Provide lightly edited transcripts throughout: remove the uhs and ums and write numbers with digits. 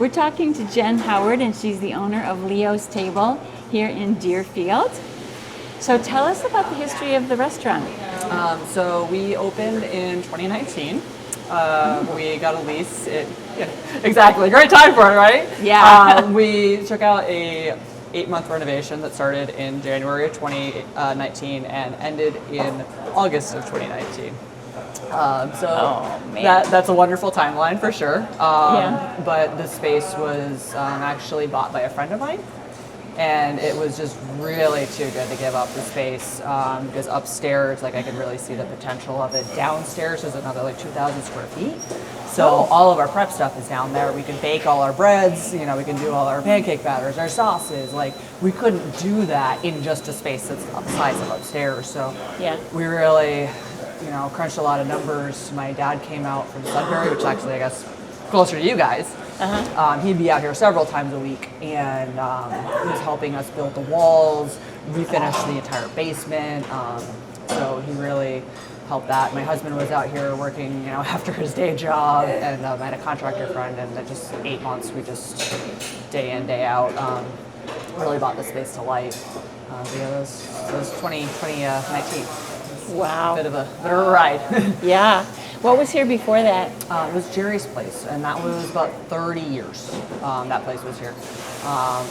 We're talking to Jen Howard, and she's the owner of Leo's Table here in Deerfield. So tell us about the history of the restaurant. So we opened in 2019. We got a lease. Exactly, great time for it, right? Yeah. We took out a 8-month renovation that started in January of 2019 and ended in August of 2019. That's a wonderful timeline for sure. But the space was actually bought by a friend of mine. And it was just really too good to give up the space because upstairs, like I could really see the potential of it. Downstairs is another like 2,000 square feet. So all of our prep stuff is down there. We can bake all our breads, we can do all our pancake batters, our sauces. Like we couldn't do that in just a space that's the size of upstairs. So we really, crunched a lot of numbers. My dad came out from Sudbury, which actually I guess closer to you guys. He'd be out here several times a week, and he was helping us build the walls, refinish the entire basement. So he really helped that. My husband was out here working, after his day job, and I had a contractor friend, and that just 8 months, we just day in, day out, really brought the space to life. It was 2019. Wow. Bit of a ride. Yeah. What was here before that? It was Jerry's Place, and that was about 30 years. That place was here.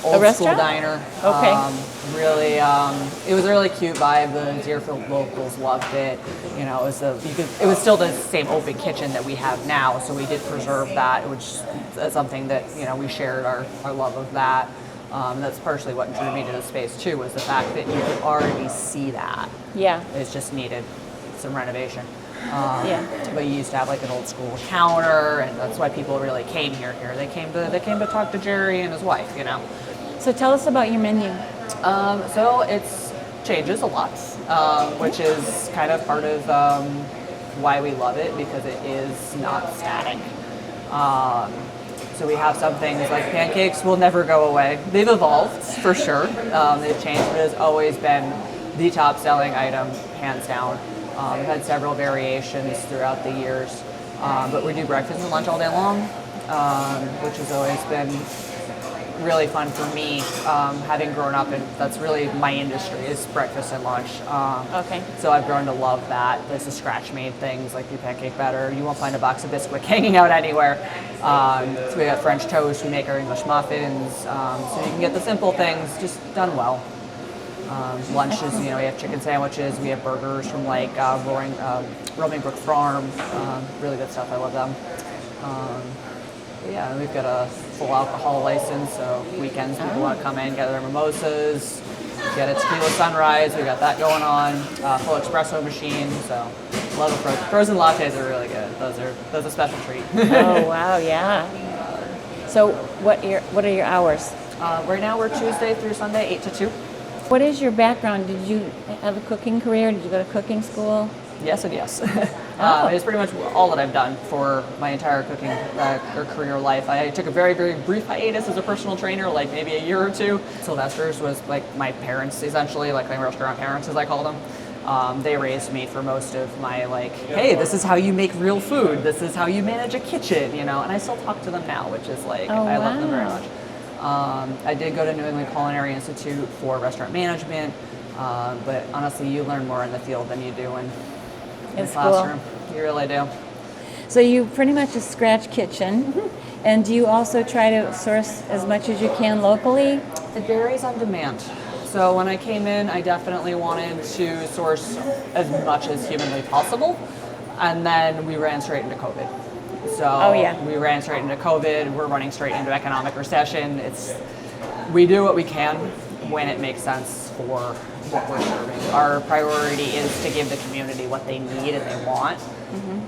Old school diner. Okay. It was a really cute vibe. The Deerfield locals loved it. It was still the same open kitchen that we have now, so we did preserve that, which is something that we shared our love of that. That's partially what drew me to the space too, was the fact that you could already see that. Yeah. It just needed some renovation. But you used to have like an old school counter, and that's why people really came here. They came to talk to Jerry and his wife. So tell us about your menu. So it changes a lot, which is kind of part of why we love it, because it is not static. So we have some things like pancakes will never go away. They've evolved for sure. They've changed, but it's always been the top selling item, hands down. We've had several variations throughout the years, but we do breakfast and lunch all day long, which has always been really fun for me, having grown up, and that's really my industry is breakfast and lunch. So I've grown to love that. There's the scratch-made things like the pancake batter. You won't find a box of Bisquick hanging out anywhere. So we got French toast. We make our English muffins. So you can get the simple things just done well. Lunches, we have chicken sandwiches, we have burgers from like Roaming Brook Farm, really good stuff, I love them. We've got a full alcohol license, so weekends people want to come in, get their mimosas, get a tequila sunrise, we got that going on, full espresso machine, so love it. Frozen lattes are really good, those are a special treat. Oh wow, yeah. So what are your hours? Right now we're Tuesday through Sunday, 8 to 2. What is your background? Did you have a cooking career? Did you go to cooking school? Yes and yes. It's pretty much all that I've done for my entire cooking or career life. I took a very, very brief hiatus as a personal trainer, like maybe a year or two. Sylvester's was like my parents, essentially, like my restaurant parents, as I call them. They raised me for most of my hey, this is how you make real food. This is how you manage a kitchen, and I still talk to them now, which is I love them very much. I did go to New England Culinary Institute for restaurant management, but honestly, you learn more in the field than you do in the classroom. You really do. So you pretty much a scratch kitchen, and do you also try to source as much as you can locally? It varies on demand. So when I came in, I definitely wanted to source as much as humanly possible, and then we ran straight into COVID. So we ran straight into COVID. We're running straight into economic recession. We do what we can when it makes sense for what we're serving. Our priority is to give the community what they need and they want.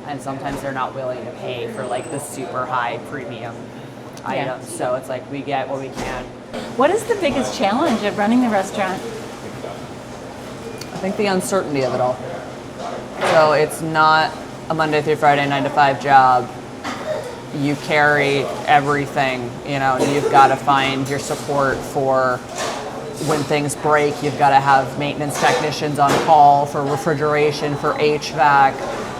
And sometimes they're not willing to pay for the super high premium items. So it's we get what we can. What is the biggest challenge of running the restaurant? I think the uncertainty of it all. So it's not a Monday through Friday 9 to 5 job. You carry everything, you've got to find your support for when things break. You've got to have maintenance technicians on call for refrigeration, for HVAC.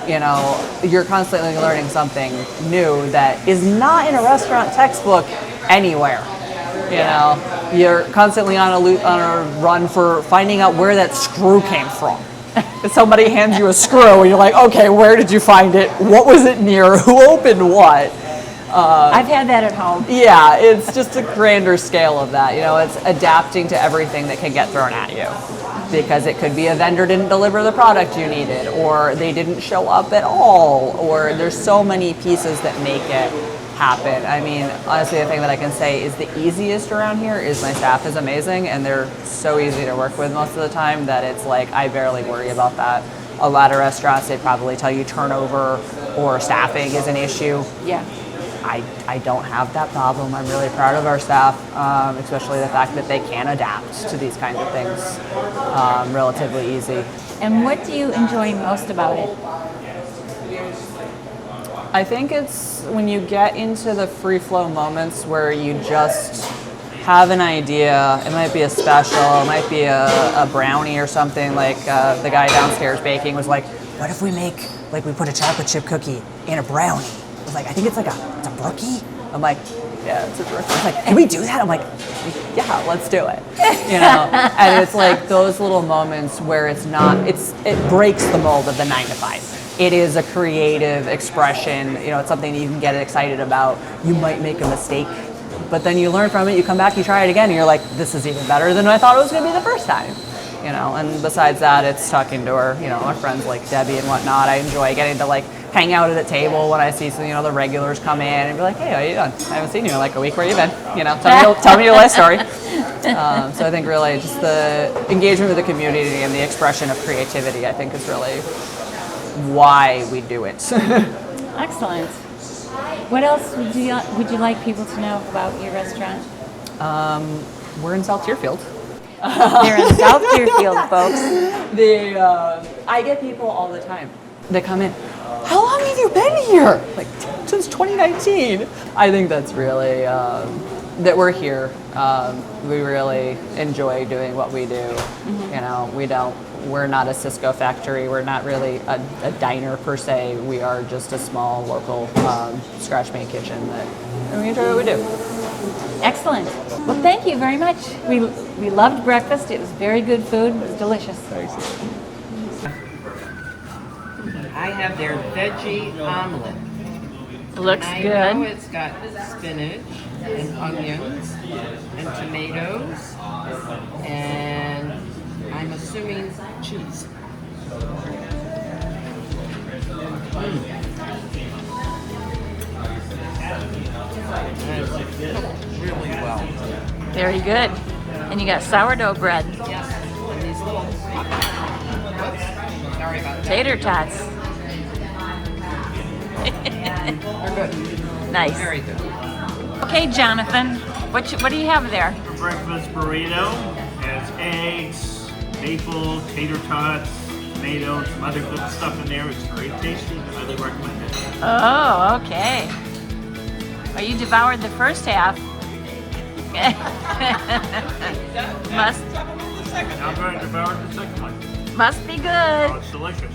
You're constantly learning something new that is not in a restaurant textbook anywhere. You know, you're constantly on a run for finding out where that screw came from. If somebody hands you a screw and you're like, okay, where did you find it? What was it near? Who opened what? I've had that at home. Yeah, it's just a grander scale of that. You know, it's adapting to everything that can get thrown at you. Because it could be a vendor didn't deliver the product you needed, or they didn't show up at all, or there's so many pieces that make it happen. I mean, honestly, the thing that I can say is the easiest around here is my staff is amazing, and they're so easy to work with most of the time that it's like I barely worry about that. A lot of restaurants, they probably tell you turnover or staffing is an issue. Yeah. I don't have that problem. I'm really proud of our staff, especially the fact that they can adapt to these kinds of things relatively easy. And what do you enjoy most about it? I think it's when you get into the free flow moments where you just have an idea. It might be a special, it might be a brownie or something. Like the guy downstairs baking was like, what if we make, like we put a chocolate chip cookie in a brownie? I was like, I think it's it's a brookie. I'm like, yeah, it's a brookie. I was like, can we do that? I'm like, yeah, let's do it. You know, and it's like those little moments where it breaks the mold of the 9 to 5. It is a creative expression. You know, it's something that you can get excited about. You might make a mistake, but then you learn from it. You come back, you try it again, and you're like, this is even better than I thought it was going to be the first time. You know, and besides that, it's talking to our friends like Debbie and whatnot. I enjoy getting to hang out at a table when I see some, the regulars come in and be like, hey, how you doing? I haven't seen you in a week. Where you been? You know, tell me your life story. So I think really just the engagement with the community and the expression of creativity, I think, is really why we do it. Excellent. What else would you like people to know about your restaurant? We're in South Deerfield. You're in South Deerfield, folks. I get people all the time. They come in, how long have you been here? Since 2019. I think that's really, that we're here. We really enjoy doing what we do. Mm-hmm. You know, we're not a Cisco factory. We're not really a diner per se. We are just a small local scratch-made kitchen and we enjoy what we do. Excellent. Well, thank you very much. We loved breakfast. It was very good food. It was delicious. I have their veggie omelet. Looks I good. know it's got spinach and onions and tomatoes and I'm assuming cheese. Really well. Very good. And you got sourdough bread. Yes. And these little sorry about that. Tater tots. They're good. Nice. Very good. Okay, Jonathan, what do you have there? A breakfast burrito has eggs, maple, tater tots, tomatoes, some other good stuff in there. It's very tasty. Highly recommend it. Oh, okay. Well, you devoured the first half. Now I'm going to devour the second one. Must be good. Oh, it's delicious.